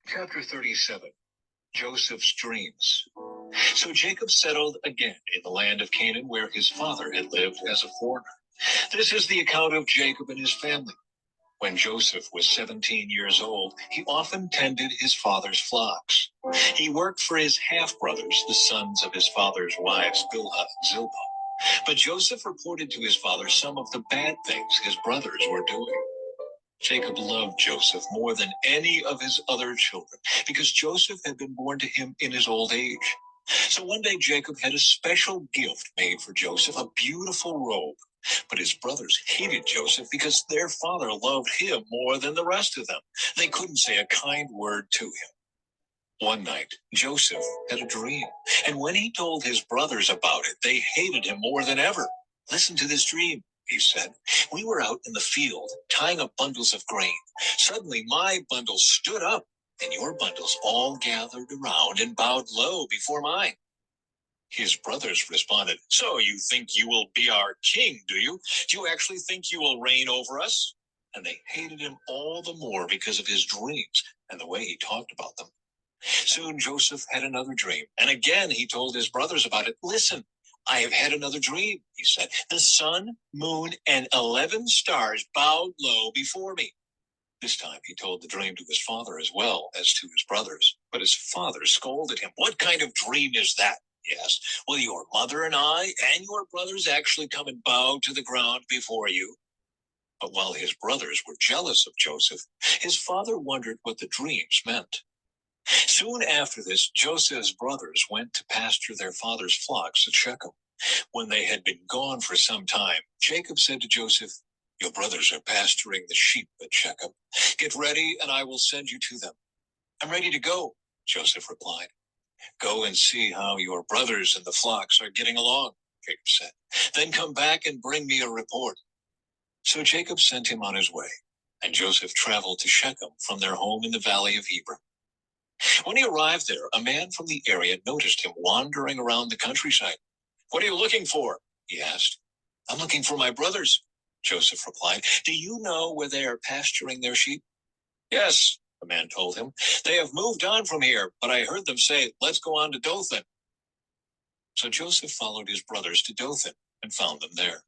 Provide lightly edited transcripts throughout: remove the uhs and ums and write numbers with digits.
Chapter 37. Joseph's Dreams. So Jacob settled again in the land of Canaan, where his father had lived as a foreigner. This is the account of Jacob and his family. When Joseph was 17 years old, he often tended his father's flocks. He worked for his half-brothers, the sons of his father's wives, Bilhah and Zilpah. But Joseph reported to his father some of the bad things his brothers were doing. Jacob loved Joseph more than any of his other children because Joseph had been born to him in his old age. So one day Jacob had a special gift made for Joseph, a beautiful robe. But his brothers hated Joseph because their father loved him more than the rest of them. They couldn't say a kind word to him. One night, Joseph had a dream, and when he told his brothers about it, they hated him more than ever. Listen to this dream, he said. We were out in the field, tying up bundles of grain. Suddenly, my bundle stood up, and your bundles all gathered around and bowed low before mine. His brothers responded, So you think you will be our king, do you? Do you actually think you will reign over us? And they hated him all the more because of his dreams and the way he talked about them. Soon Joseph had another dream, and again he told his brothers about it. Listen, I have had another dream, he said. The sun, moon, and 11 stars bowed low before me. This time he told the dream to his father as well as to his brothers. But his father scolded him. What kind of dream is that? He asked. Will your mother and I and your brothers actually come and bow to the ground before you? But while his brothers were jealous of Joseph, his father wondered what the dreams meant. Soon after this, Joseph's brothers went to pasture their father's flocks at Shechem. When they had been gone for some time, Jacob said to Joseph, Your brothers are pasturing the sheep at Shechem. Get ready, and I will send you to them. I'm ready to go, Joseph replied. Go and see how your brothers and the flocks are getting along, Jacob said. Then come back and bring me a report. So Jacob sent him on his way, and Joseph traveled to Shechem from their home in the valley of Hebron. When he arrived there, a man from the area noticed him wandering around the countryside. What are you looking for? He asked. I'm looking for my brothers, Joseph replied. Do you know where they are pasturing their sheep? Yes, the man told him. They have moved on from here, but I heard them say, Let's go on to Dothan. So Joseph followed his brothers to Dothan and found them there.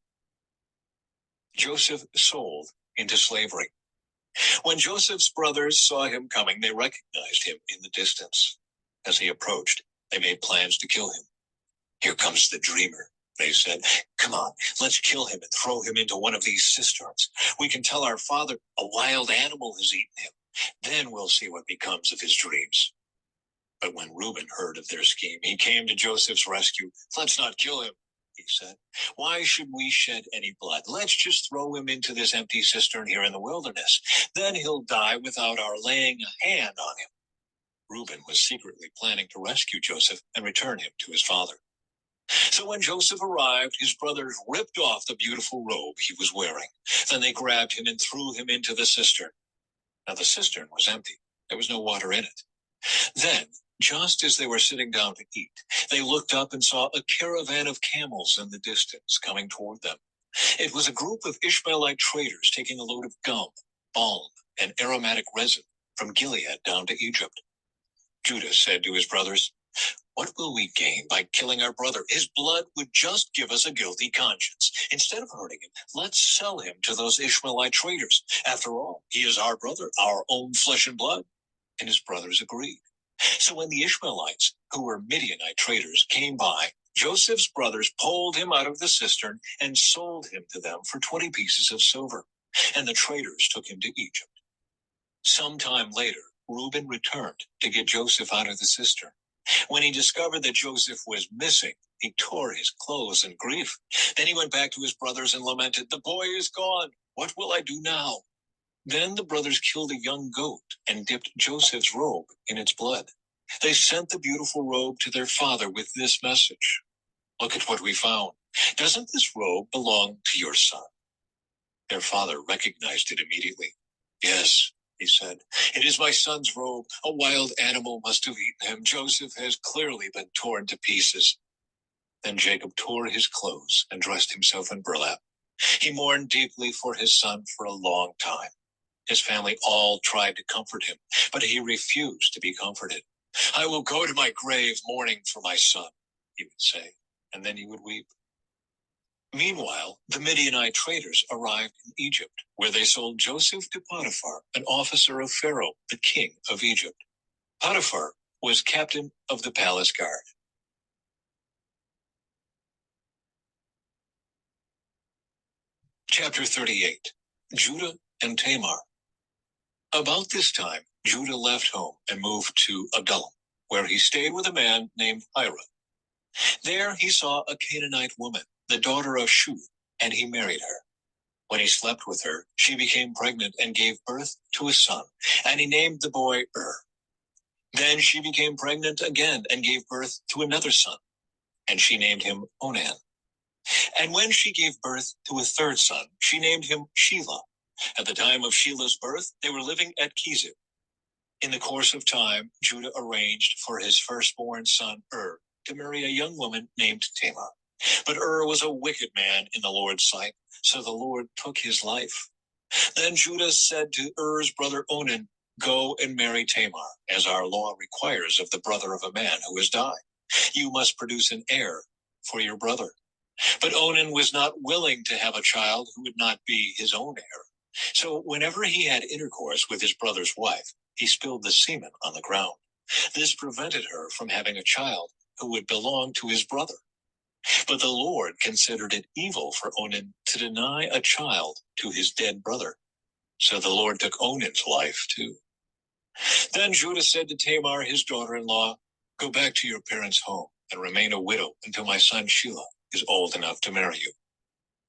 Joseph sold into slavery. When Joseph's brothers saw him coming, they recognized him in the distance. As he approached, they made plans to kill him. Here comes the dreamer, they said. Come on, let's kill him and throw him into one of these cisterns. We can tell our father a wild animal has eaten him. Then we'll see what becomes of his dreams. But when Reuben heard of their scheme, he came to Joseph's rescue. Let's not kill him, he said. Why should we shed any blood? Let's just throw him into this empty cistern here in the wilderness. Then he'll die without our laying a hand on him. Reuben was secretly planning to rescue Joseph and return him to his father. So when Joseph arrived, his brothers ripped off the beautiful robe he was wearing. Then they grabbed him and threw him into the cistern. Now the cistern was empty. There was no water in it. Then, just as they were sitting down to eat, they looked up and saw a caravan of camels in the distance coming toward them. It was a group of Ishmaelite traders taking a load of gum, balm, and aromatic resin from Gilead down to Egypt. Judah said to his brothers, What will we gain by killing our brother? His blood would just give us a guilty conscience. Instead of hurting him, let's sell him to those Ishmaelite traders. After all, he is our brother, our own flesh and blood. And his brothers agreed. So when the Ishmaelites, who were Midianite traders, came by, Joseph's brothers pulled him out of the cistern and sold him to them for 20 pieces of silver. And the traders took him to Egypt. Sometime later, Reuben returned to get Joseph out of the cistern. When he discovered that Joseph was missing, he tore his clothes in grief. Then he went back to his brothers and lamented, The boy is gone. What will I do now? Then the brothers killed a young goat and dipped Joseph's robe in its blood. They sent the beautiful robe to their father with this message. Look at what we found. Doesn't this robe belong to your son? Their father recognized it immediately. Yes, he said, it is my son's robe. A wild animal must have eaten him. Joseph has clearly been torn to pieces. Then Jacob tore his clothes and dressed himself in burlap. He mourned deeply for his son for a long time. His family all tried to comfort him, but he refused to be comforted. "I will go to my grave mourning for my son," he would say, and then he would weep. Meanwhile, the Midianite traders arrived in Egypt, where they sold Joseph to Potiphar, an officer of Pharaoh, the king of Egypt. Potiphar was captain of the palace guard. Chapter 38. Judah and Tamar. About this time, Judah left home and moved to Adullam, where he stayed with a man named Hira. There he saw a Canaanite woman, the daughter of Shua, and he married her. When he slept with her, she became pregnant and gave birth to a son, and he named the boy Then she became pregnant again and gave birth to another son, and she named him Onan. And when she gave birth to a third son, she named him Shelah. At the time of Shelah's birth, they were living at Kizib. In the course of time, Judah arranged for his firstborn son to marry a young woman named Tamar. But was a wicked man in the Lord's sight, so the Lord took his life. Then Judah said to Er's brother Onan, "Go and marry Tamar, as our law requires of the brother of a man who has died. You must produce an heir for your brother." But Onan was not willing to have a child who would not be his own heir. So whenever he had intercourse with his brother's wife, he spilled the semen on the ground. This prevented her from having a child who would belong to his brother. But the Lord considered it evil for Onan to deny a child to his dead brother. So the Lord took Onan's life too. Then Judah said to Tamar, his daughter-in-law, "Go back to your parents' home and remain a widow until my son Shelah is old enough to marry you."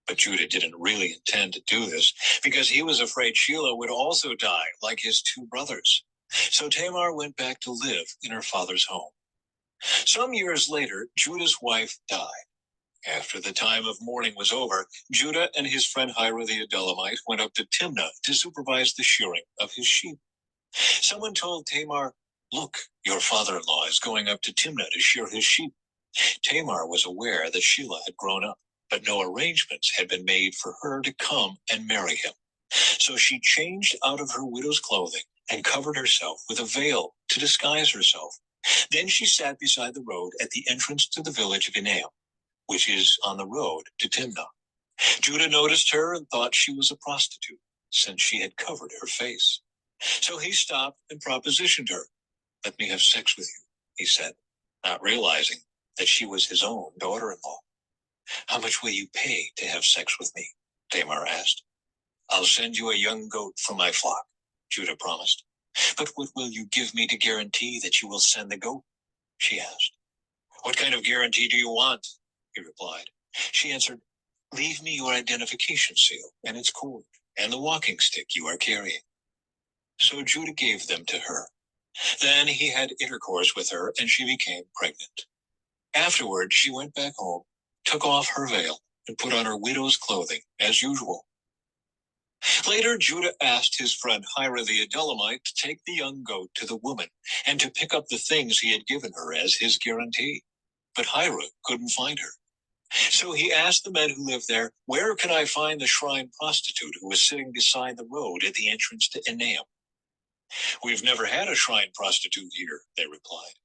But Judah didn't really intend to do this because he was afraid Shelah would also die like his two brothers. So Tamar went back to live in her father's home. Some years later, Judah's wife died. After the time of mourning was over, Judah and his friend Hira the Adullamite went up to Timnah to supervise the shearing of his sheep. Someone told Tamar, "Look, your father-in-law is going up to Timnah to shear his sheep." Tamar was aware that Shelah had grown up, but no arrangements had been made for her to come and marry him. So she changed out of her widow's clothing and covered herself with a veil to disguise herself. Then she sat beside the road at the entrance to the village of Enaim, which is on the road to Timnah. Judah noticed her and thought she was a prostitute, since she had covered her face. So he stopped and propositioned her. "Let me have sex with you," he said, not realizing that she was his own daughter-in-law. "How much will you pay to have sex with me?" Tamar asked. "I'll send you a young goat from my flock," Judah promised. "But what will you give me to guarantee that you will send the goat?" she asked. "What kind of guarantee do you want?" he replied. She answered, "Leave me your identification seal and its cord, and the walking stick you are carrying." So Judah gave them to her. Then he had intercourse with her, and she became pregnant. Afterward, she went back home, took off her veil, and put on her widow's clothing as usual. Later, Judah asked his friend Hira the Adullamite to take the young goat to the woman and to pick up the things he had given her as his guarantee. But Hira couldn't find her. So he asked the men who lived there, "Where can I find the shrine prostitute who was sitting beside the road at the entrance to Enaim?" "We've never had a shrine prostitute here," they replied.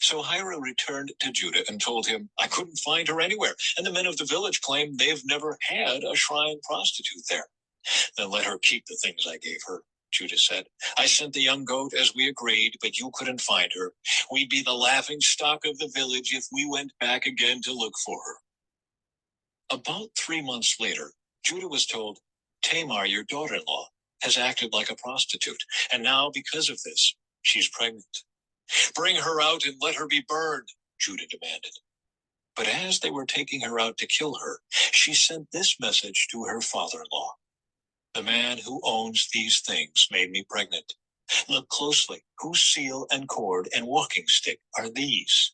So Hira returned to Judah and told him, "I couldn't find her anywhere, and the men of the village claim they've never had a shrine prostitute there." "Then let her keep the things I gave her," Judah said. "I sent the young goat as we agreed, but you couldn't find her. We'd be the laughing stock of the village if we went back again to look for her." About 3 months later, Judah was told, "Tamar, your daughter-in-law, has acted like a prostitute, and now because of this, she's pregnant. Bring her out and let her be burned," Judah demanded. But as they were taking her out to kill her, she sent this message to her father-in-law: "The man who owns these things made me pregnant. Look closely, whose seal and cord and walking stick are these?"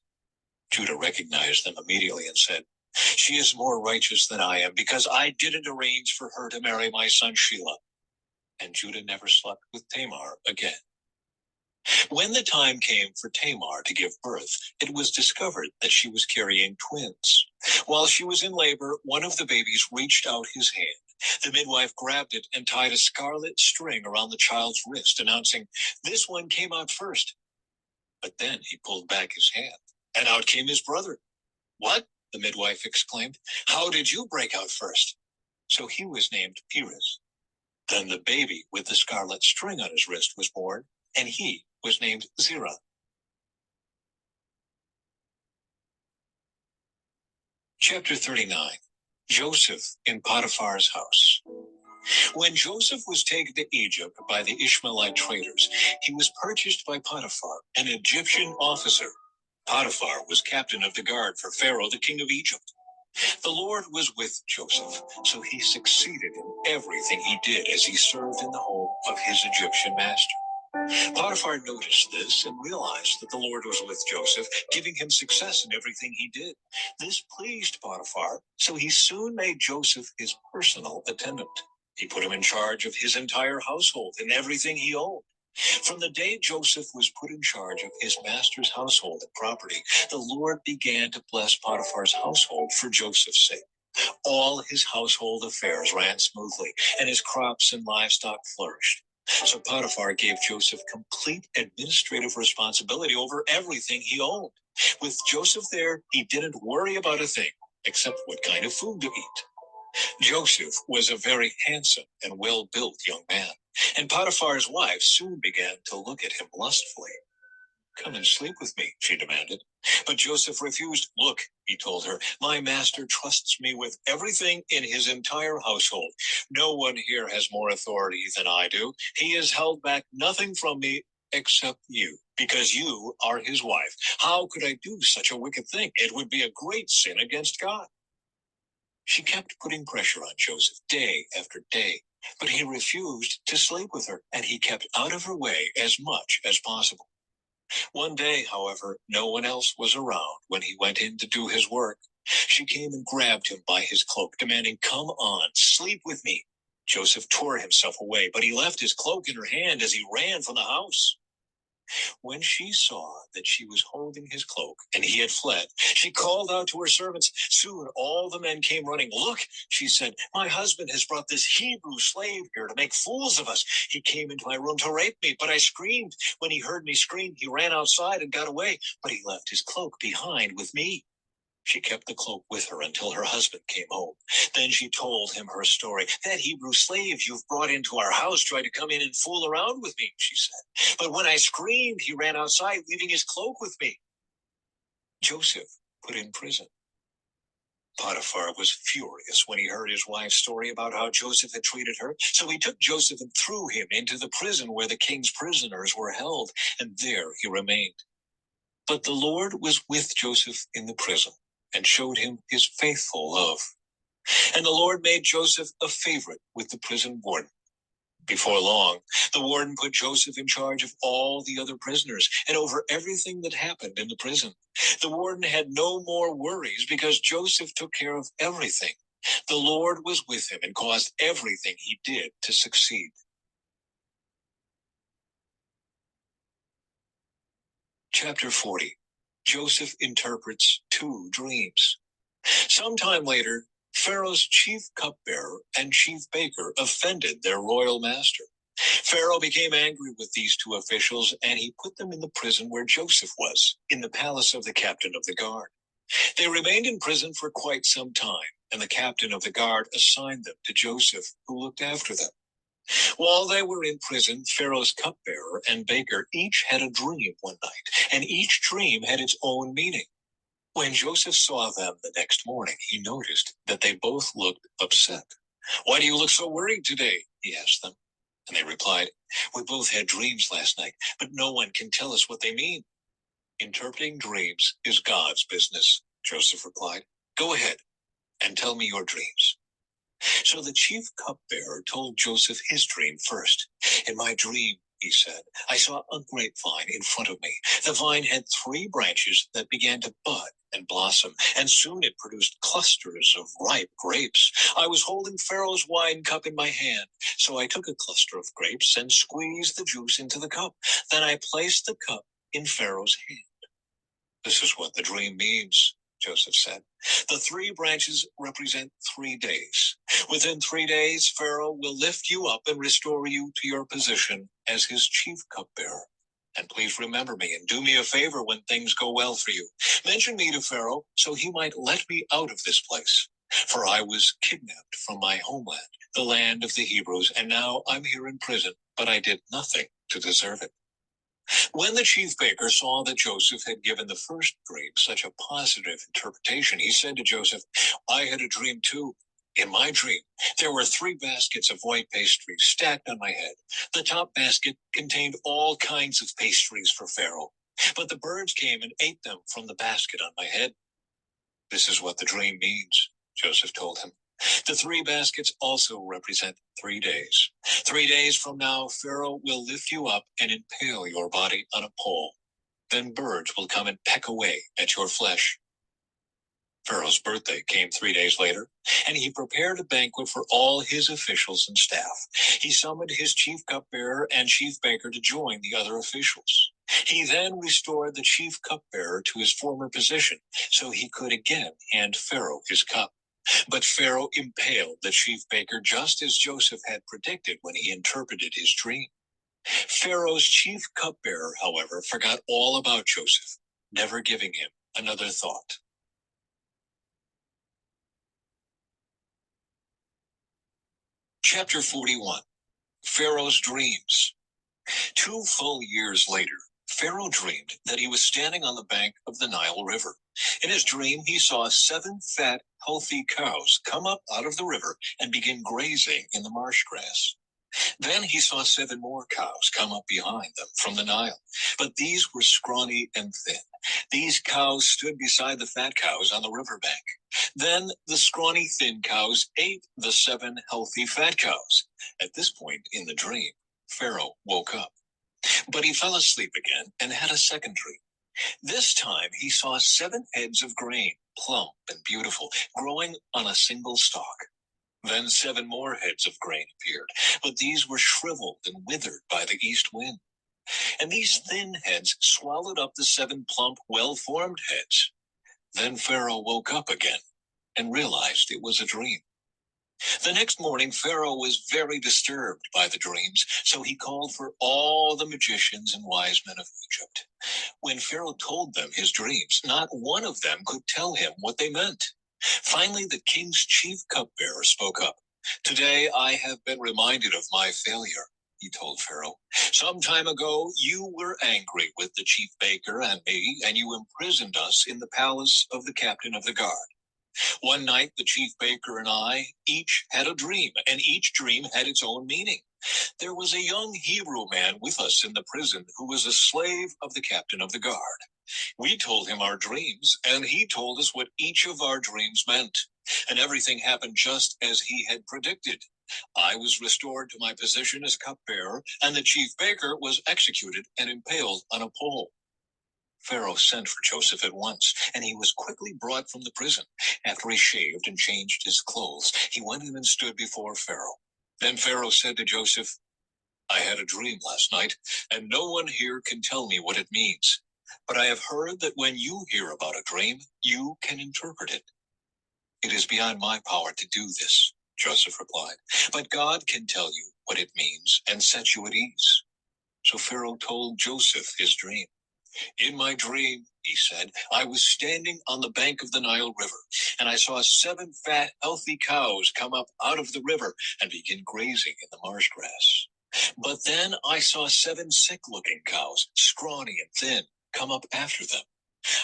Judah recognized them immediately and said, "She is more righteous than I am, because I didn't arrange for her to marry my son Shelah." And Judah never slept with Tamar again. When the time came for Tamar to give birth, it was discovered that she was carrying twins. While she was in labor, one of the babies reached out his hand The midwife grabbed it and tied a scarlet string around the child's wrist, announcing, "This one came out first." But then he pulled back his hand, and out came his brother. "What?" the midwife exclaimed. "How did you break out first?" So he was named Perez. Then the baby with the scarlet string on his wrist was born, and he was named Zerah. Chapter 39. Joseph in Potiphar's house. When Joseph was taken to Egypt by the Ishmaelite traders, he was purchased by Potiphar, an Egyptian officer. Potiphar was captain of the guard for Pharaoh, the king of Egypt. The Lord was with Joseph, so he succeeded in everything he did as he served in the home of his Egyptian master. Potiphar noticed this and realized that the Lord was with Joseph, giving him success in everything he did. This pleased Potiphar, so he soon made Joseph his personal attendant. He put him in charge of his entire household and everything he owned. From the day Joseph was put in charge of his master's household and property, the Lord began to bless Potiphar's household for Joseph's sake. All his household affairs ran smoothly, and his crops and livestock flourished. So Potiphar gave Joseph complete administrative responsibility over everything he owned. With Joseph there, he didn't worry about a thing, except what kind of food to eat. Joseph was a very handsome and well-built young man, and Potiphar's wife soon began to look at him lustfully. "Come and sleep with me," she demanded. But Joseph refused. "Look," he told her, "my master trusts me with everything in his entire household. No one here has more authority than I do. He has held back nothing from me except you, because you are his wife. How could I do such a wicked thing? It would be a great sin against God." She kept putting pressure on Joseph day after day, but he refused to sleep with her, and he kept out of her way as much as possible. One day, however, no one else was around when he went in to do his work. She came and grabbed him by his cloak, demanding, "Come on, sleep with me." Joseph tore himself away, but he left his cloak in her hand as he ran from the house. When she saw that she was holding his cloak and he had fled, she called out to her servants. Soon all the men came running. "Look," she said, "my husband has brought this Hebrew slave here to make fools of us. He came into my room to rape me, but I screamed. When he heard me scream, he ran outside and got away, but he left his cloak behind with me." She kept the cloak with her until her husband came home. Then she told him her story. "That Hebrew slave you've brought into our house tried to come in and fool around with me," she said. "But when I screamed, he ran outside, leaving his cloak with me." Joseph put in prison. Potiphar was furious when he heard his wife's story about how Joseph had treated her. So he took Joseph and threw him into the prison where the king's prisoners were held, and there he remained. But the Lord was with Joseph in the prison and showed him his faithful love. And the Lord made Joseph a favorite with the prison warden. Before long, the warden put Joseph in charge of all the other prisoners and over everything that happened in the prison. The warden had no more worries because Joseph took care of everything. The Lord was with him and caused everything he did to succeed. Chapter 40. Joseph interprets 2 dreams. Sometime later, Pharaoh's chief cupbearer and chief baker offended their royal master. Pharaoh became angry with these 2 officials, and he put them in the prison where Joseph was, in the palace of the captain of the guard. They remained in prison for quite some time, and the captain of the guard assigned them to Joseph, who looked after them. While they were in prison, Pharaoh's cupbearer and baker each had a dream one night, and each dream had its own meaning. When Joseph saw them the next morning, he noticed that they both looked upset. "Why do you look so worried today?" he asked them. And they replied, "We both had dreams last night, but no one can tell us what they mean." "Interpreting dreams is God's business," Joseph replied. "Go ahead and tell me your dreams." So the chief cupbearer told Joseph his dream first. "In my dream," he said, "I saw a grapevine in front of me. The vine had 3 branches that began to bud and blossom, and soon it produced clusters of ripe grapes. I was holding Pharaoh's wine cup in my hand, so I took a cluster of grapes and squeezed the juice into the cup. Then I placed the cup in Pharaoh's hand." "This is what the dream means," Joseph said. The 3 branches represent 3 days. Within 3 days, Pharaoh will lift you up and restore you to your position as his chief cupbearer. And please remember me and do me a favor when things go well for you. Mention me to Pharaoh so he might let me out of this place. For I was kidnapped from my homeland, the land of the Hebrews, and now I'm here in prison, but I did nothing to deserve it. When the chief baker saw that Joseph had given the first dream such a positive interpretation, he said to Joseph, I had a dream too. In my dream, there were 3 baskets of white pastry stacked on my head. The top basket contained all kinds of pastries for Pharaoh, but the birds came and ate them from the basket on my head. This is what the dream means, Joseph told him. The 3 baskets also represent 3 days. 3 days from now, Pharaoh will lift you up and impale your body on a pole. Then birds will come and peck away at your flesh. Pharaoh's birthday came 3 days later, and he prepared a banquet for all his officials and staff. He summoned his chief cupbearer and chief baker to join the other officials. He then restored the chief cupbearer to his former position, so he could again hand Pharaoh his cup. But Pharaoh impaled the chief baker just as Joseph had predicted when he interpreted his dream. Pharaoh's chief cupbearer, however, forgot all about Joseph, never giving him another thought. Chapter 41. Pharaoh's Dreams. 2 full years later, Pharaoh dreamed that he was standing on the bank of the Nile River. In his dream, he saw 7 fat, healthy cows come up out of the river and begin grazing in the marsh grass. Then he saw 7 more cows come up behind them from the Nile, but these were scrawny and thin. These cows stood beside the fat cows on the riverbank. Then the scrawny, thin cows ate the 7 healthy fat cows. At this point in the dream, Pharaoh woke up. But he fell asleep again and had a second dream. This time he saw 7 heads of grain, plump and beautiful, growing on a single stalk. Then 7 more heads of grain appeared, but these were shriveled and withered by the east wind. And these thin heads swallowed up the 7 plump, well-formed heads. Then Pharaoh woke up again and realized it was a dream. The next morning, Pharaoh was very disturbed by the dreams, so he called for all the magicians and wise men of Egypt. When Pharaoh told them his dreams, not one of them could tell him what they meant. Finally, the king's chief cupbearer spoke up. Today I have been reminded of my failure, he told Pharaoh. Some time ago, you were angry with the chief baker and me, and you imprisoned us in the palace of the captain of the guard. One night, the chief baker and I each had a dream, and each dream had its own meaning. There was a young Hebrew man with us in the prison who was a slave of the captain of the guard. We told him our dreams, and he told us what each of our dreams meant. And everything happened just as he had predicted. I was restored to my position as cupbearer, and the chief baker was executed and impaled on a pole. Pharaoh sent for Joseph at once, and he was quickly brought from the prison. After he shaved and changed his clothes, he went in and stood before Pharaoh. Then Pharaoh said to Joseph, I had a dream last night, and no one here can tell me what it means. But I have heard that when you hear about a dream, you can interpret it. It is beyond my power to do this, Joseph replied, but God can tell you what it means and set you at ease. So Pharaoh told Joseph his dream. In my dream, he said, I was standing on the bank of the Nile River, and I saw 7 fat, healthy cows come up out of the river and begin grazing in the marsh grass. But then I saw 7 sick-looking cows, scrawny and thin, come up after them.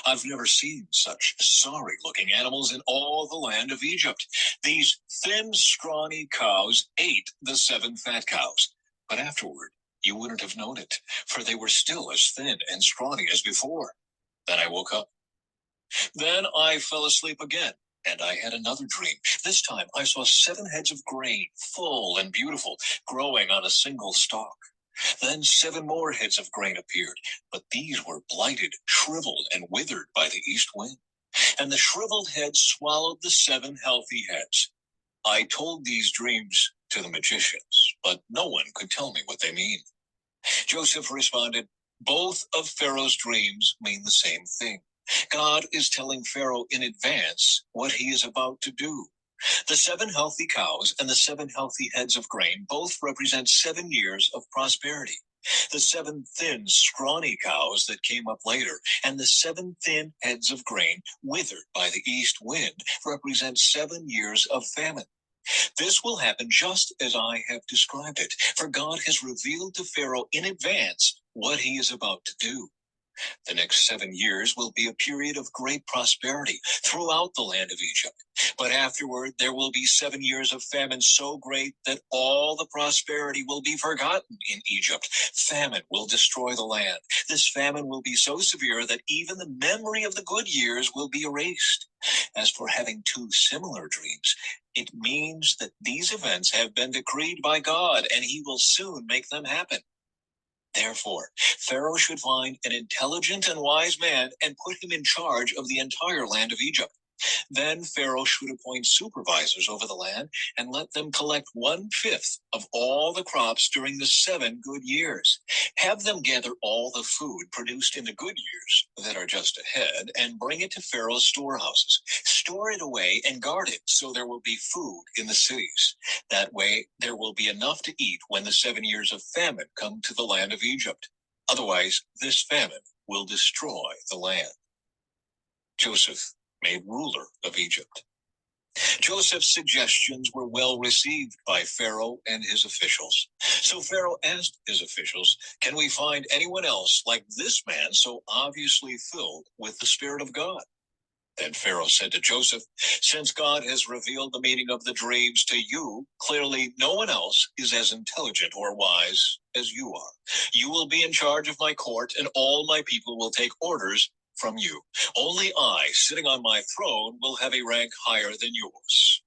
I've never seen such sorry-looking animals in all the land of Egypt. These thin, scrawny cows ate the 7 fat cows, but afterward, you wouldn't have known it, for they were still as thin and scrawny as before. Then I woke up. Then I fell asleep again, and I had another dream. This time I saw 7 heads of grain, full and beautiful, growing on a single stalk. Then 7 more heads of grain appeared, but these were blighted, shriveled, and withered by the east wind. And the shriveled heads swallowed the 7 healthy heads. I told these dreams to the magicians, but no one could tell me what they mean. Joseph responded, both of Pharaoh's dreams mean the same thing. God is telling Pharaoh in advance what he is about to do. The 7 healthy cows and the 7 healthy heads of grain both represent 7 years of prosperity. The 7 thin, scrawny cows that came up later and the 7 thin heads of grain withered by the east wind represent 7 years of famine. This will happen just as I have described it, for God has revealed to Pharaoh in advance what he is about to do. The next 7 years will be a period of great prosperity throughout the land of Egypt. But afterward, there will be 7 years of famine so great that all the prosperity will be forgotten in Egypt. Famine will destroy the land. This famine will be so severe that even the memory of the good years will be erased. As for having 2 similar dreams, it means that these events have been decreed by God, and he will soon make them happen. Therefore, Pharaoh should find an intelligent and wise man and put him in charge of the entire land of Egypt. Then Pharaoh should appoint supervisors over the land and let them collect 1/5 of all the crops during the 7 good years. Have them gather all the food produced in the good years that are just ahead and bring it to Pharaoh's storehouses. Store it away and guard it so there will be food in the cities. That way there will be enough to eat when the 7 years of famine come to the land of Egypt. Otherwise, this famine will destroy the land. Joseph made ruler of Egypt. Joseph's suggestions were well received by Pharaoh and his officials. So Pharaoh asked his officials, "Can we find anyone else like this man so obviously filled with the Spirit of God?" Then Pharaoh said to Joseph, "Since God has revealed the meaning of the dreams to you, clearly no one else is as intelligent or wise as you are. You will be in charge of my court, and all my people will take orders from you. Only I, sitting on my throne, will have a rank higher than yours."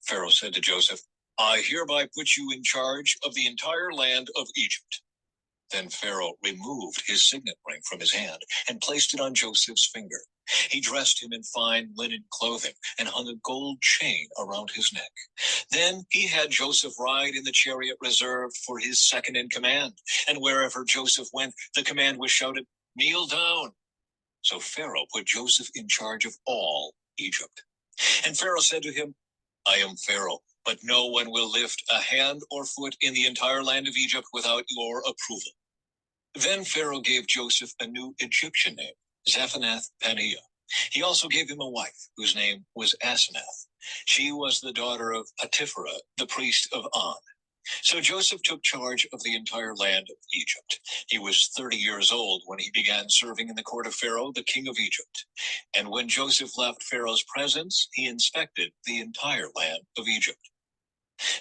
Pharaoh said to Joseph, "I hereby put you in charge of the entire land of Egypt." Then Pharaoh removed his signet ring from his hand and placed it on Joseph's finger. He dressed him in fine linen clothing and hung a gold chain around his neck. Then he had Joseph ride in the chariot reserved for his second in command, and wherever Joseph went, the command was shouted, "Kneel down." So Pharaoh put Joseph in charge of all Egypt. And Pharaoh said to him, "I am Pharaoh, but no one will lift a hand or foot in the entire land of Egypt without your approval." Then Pharaoh gave Joseph a new Egyptian name, Zaphanath-Paneah. He also gave him a wife, whose name was Asenath. She was the daughter of Potipharah, the priest of On. So Joseph took charge of the entire land of Egypt. He was 30 years old when he began serving in the court of Pharaoh, the king of Egypt. And when Joseph left Pharaoh's presence, he inspected the entire land of Egypt.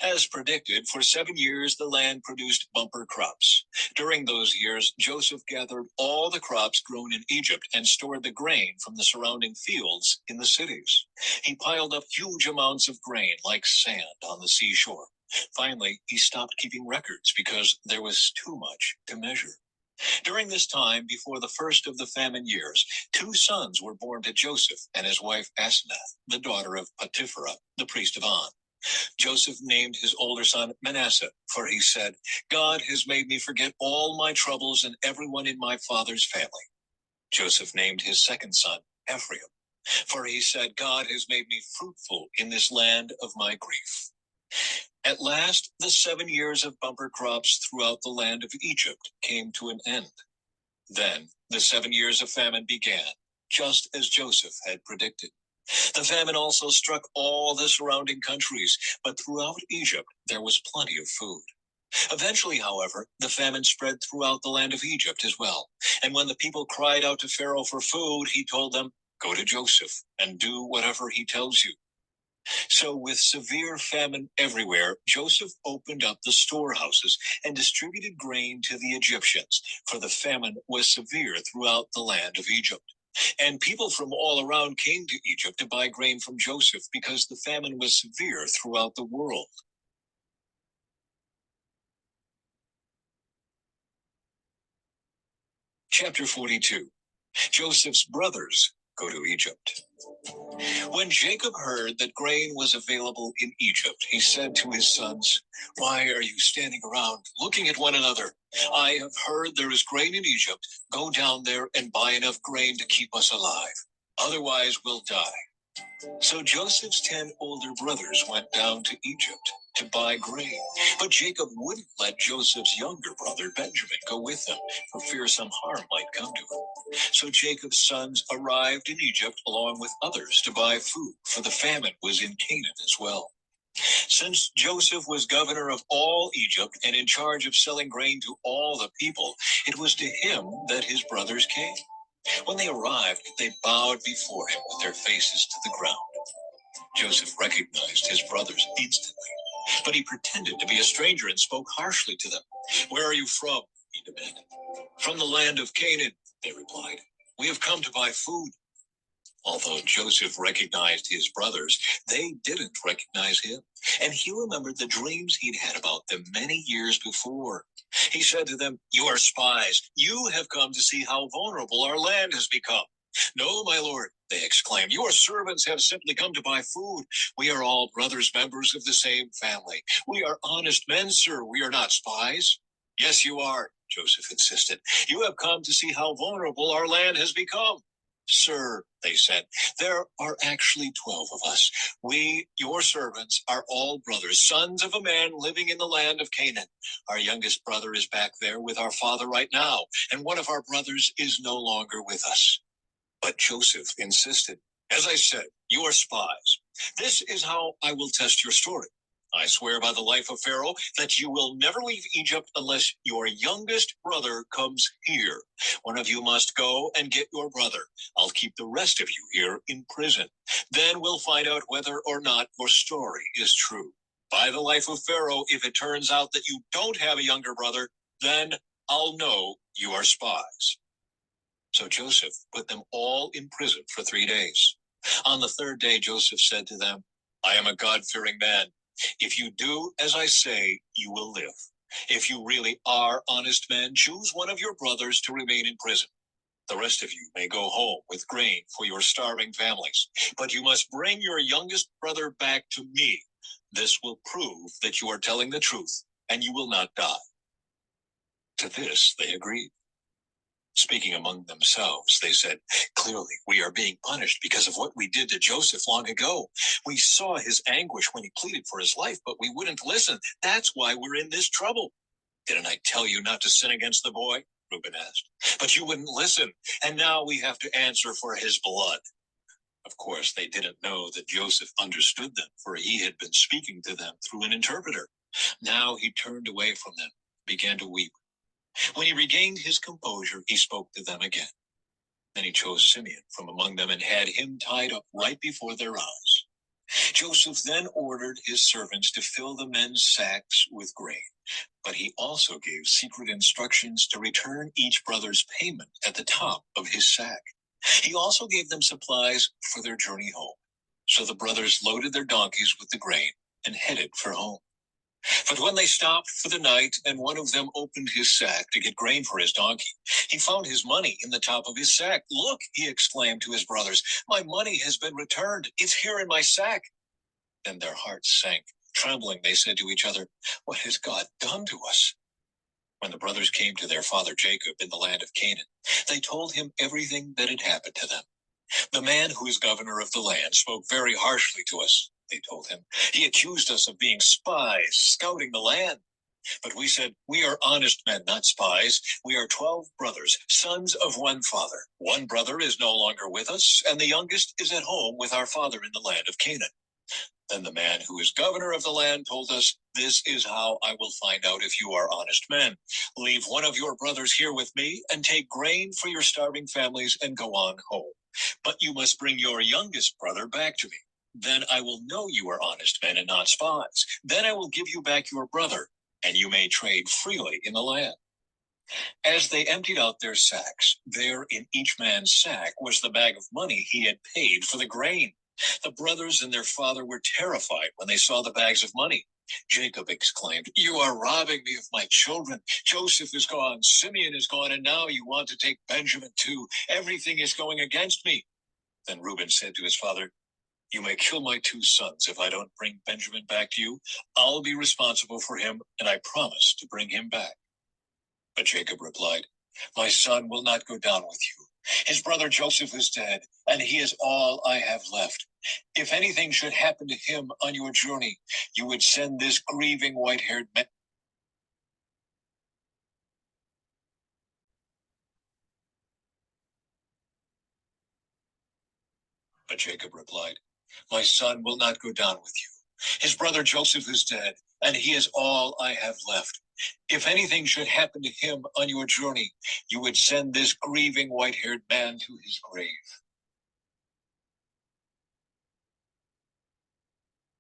As predicted, for 7 years the land produced bumper crops. During those years, Joseph gathered all the crops grown in Egypt and stored the grain from the surrounding fields in the cities. He piled up huge amounts of grain like sand on the seashore. Finally, he stopped keeping records because there was too much to measure. During this time, before the first of the famine years, 2 sons were born to Joseph and his wife Asenath, the daughter of Potipharah, the priest of On. Joseph named his older son Manasseh, for he said, "God has made me forget all my troubles and everyone in my father's family." Joseph named his second son Ephraim, for he said, "God has made me fruitful in this land of my grief." At last, the 7 years of bumper crops throughout the land of Egypt came to an end. Then the 7 years of famine began, just as Joseph had predicted. The famine also struck all the surrounding countries, but throughout Egypt there was plenty of food. Eventually, however, the famine spread throughout the land of Egypt as well. And when the people cried out to Pharaoh for food, he told them, "Go to Joseph and do whatever he tells you." So with severe famine everywhere, Joseph opened up the storehouses and distributed grain to the Egyptians, for the famine was severe throughout the land of Egypt. And people from all around came to Egypt to buy grain from Joseph because the famine was severe throughout the world. Chapter 42. Joseph's brothers go to Egypt. When Jacob heard that grain was available in Egypt, he said to his sons, "Why are you standing around looking at one another? I have heard there is grain in Egypt. Go down there and buy enough grain to keep us alive. Otherwise, we'll die." So Joseph's 10 older brothers went down to Egypt to buy grain. But Jacob wouldn't let Joseph's younger brother Benjamin go with them, for fear some harm might come to him. So Jacob's sons arrived in Egypt along with others to buy food, for the famine was in Canaan as well. Since Joseph was governor of all Egypt and in charge of selling grain to all the people, it was to him that his brothers came. When they arrived, they bowed before him with their faces to the ground. Joseph recognized his brothers instantly, but he pretended to be a stranger and spoke harshly to them. "Where are you from?" he demanded. "From the land of Canaan," they replied. "We have come to buy food." Although Joseph recognized his brothers, they didn't recognize him, and he remembered the dreams he'd had about them many years before. He said to them, "You are spies. You have come to see how vulnerable our land has become." "No, my lord," they exclaimed. "Your servants have simply come to buy food. We are all brothers, members of the same family. We are honest men, sir. We are not spies." "Yes, you are," Joseph insisted. "You have come to see how vulnerable our land has become." "Sir," they said, "there are actually 12 of us. We, your servants, are all brothers, sons of a man living in the land of Canaan. Our youngest brother is back there with our father right now, and one of our brothers is no longer with us." But Joseph insisted. "As I said, you are spies. This is how I will test your story. I swear by the life of Pharaoh that you will never leave Egypt unless your youngest brother comes here. One of you must go and get your brother. I'll keep the rest of you here in prison. Then we'll find out whether or not your story is true. By the life of Pharaoh, if it turns out that you don't have a younger brother, then I'll know you are spies." So Joseph put them all in prison for 3 days. On the third day, Joseph said to them, "I am a God-fearing man. If you do as I say, you will live. If you really are honest men, choose one of your brothers to remain in prison. The rest of you may go home with grain for your starving families. But you must bring your youngest brother back to me. This will prove that you are telling the truth, and you will not die." To this they agreed. Speaking among themselves, they said, "Clearly, we are being punished because of what we did to Joseph long ago. We saw his anguish when he pleaded for his life, but we wouldn't listen. That's why we're in this trouble." "Didn't I tell you not to sin against the boy?" Reuben asked. "But you wouldn't listen, and now we have to answer for his blood." Of course, they didn't know that Joseph understood them, for he had been speaking to them through an interpreter. Now he turned away from them, began to weep. When he regained his composure, he spoke to them again. Then he chose Simeon from among them and had him tied up right before their eyes. Joseph then ordered his servants to fill the men's sacks with grain, but he also gave secret instructions to return each brother's payment at the top of his sack. He also gave them supplies for their journey home. So the brothers loaded their donkeys with the grain and headed for home. But when they stopped for the night and one of them opened his sack to get grain for his donkey, he found his money in the top of his sack. "Look," he exclaimed to his brothers, "my money has been returned. It's here in my sack." Then their hearts sank. Trembling, they said to each other, "What has God done to us?" When the brothers came to their father Jacob in the land of Canaan, they told him everything that had happened to them. "The man who is governor of the land spoke very harshly to us," they told him. "He accused us of being spies, scouting the land. But we said, 'We are honest men, not spies. We are 12 brothers, sons of one father. One brother is no longer with us, and the youngest is at home with our father in the land of Canaan.' Then the man who is governor of the land told us, 'This is how I will find out if you are honest men. Leave one of your brothers here with me and take grain for your starving families and go on home. But you must bring your youngest brother back to me. Then I will know you are honest men and not spies. Then I will give you back your brother, and you may trade freely in the land.' As they emptied out their sacks, there in each man's sack was the bag of money he had paid for the grain. The brothers and their father were terrified when they saw the bags of money. Jacob exclaimed, 'You are robbing me of my children. Joseph is gone, Simeon is gone, and now you want to take Benjamin too. Everything is going against me.' Then Reuben said to his father, "You may kill my 2 sons if I don't bring Benjamin back to you. I'll be responsible for him, and I promise to bring him back." But Jacob replied, "My son will not go down with you. His brother Joseph is dead, and he is all I have left. If anything should happen to him on your journey, you would send this grieving white-haired man." But Jacob replied, "My son will not go down with you. His brother Joseph is dead, and he is all I have left. If anything should happen to him on your journey, you would send this grieving white-haired man to his grave."